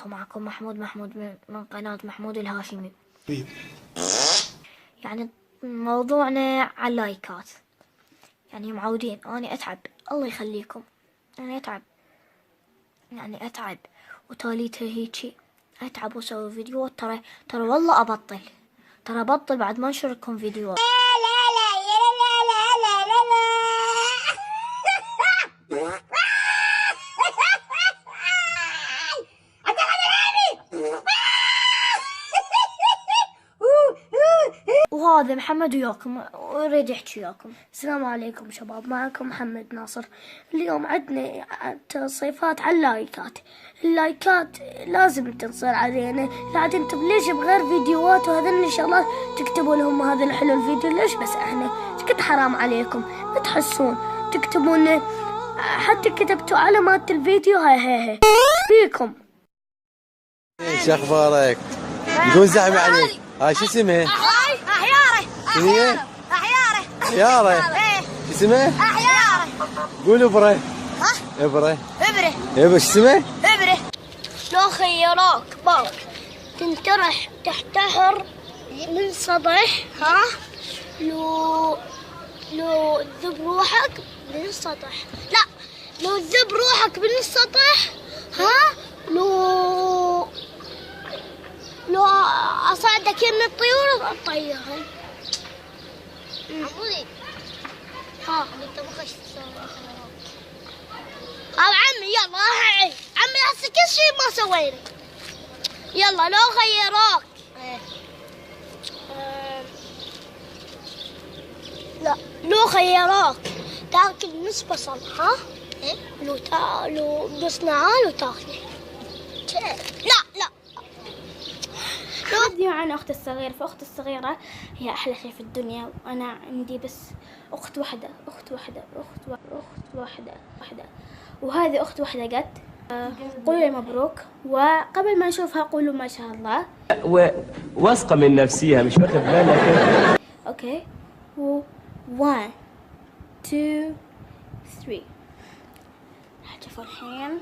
معكم محمود من قناة محمود الهاشمي. يعني موضوعنا على اللايكات. يعني معودين أنا أتعب، الله يخليكم، أنا أتعب وتاليته هيجي أتعب وأسوي فيديوهات. ترى والله أبطل بعد ما أنشر لكم فيديوهات. وهذا محمد وياكم اريد يحكي وياكم. السلام عليكم شباب، معكم محمد ناصر. اليوم عندنا تصيفات على اللايكات لازم تنصر علينا. لا تنتم ليش بغير فيديوهات وهذا الشغلات تكتبوا لهم هذا الحلو الفيديو ليش؟ بس احنا كنت حرام عليكم ما تحسون تكتبون، حتى كتبتوا علامات الفيديو هاي فيكم. ايش اخبارك؟ يقول زعم عليك. هاي شو اسمه؟ أحياره. أحياره. ايه شو اسمه؟ أحياره. قول إبرة. إبرة. شو اسمه؟ إبرة. لو خيروك باك تنطرح تحتحر من سطح، لو تذب روحك من السطح، لا لو تذب روحك من السطح، لو أصعدك من الطيور أطيرها. عمودي انت ما خشت تسوي عمي. يلا عمي هسه كل شيء ما سوينا. يلا لو خيروك لا لو خيروك تاكل نص بصل، لو نص نعال وتاكله. لا فيديو عن أختي الصغيرة. فأختي الصغيرة هي أحلى شيء في الدنيا، وأنا عندي بس أخت واحدة. وهذه أخت واحدة قد. قولوا مبروك، وقبل ما نشوفها قولوا ما شاء الله. واثقة من نفسيها مش واخد بالك. أوكي 1 2 3 هتشوفوا الحين.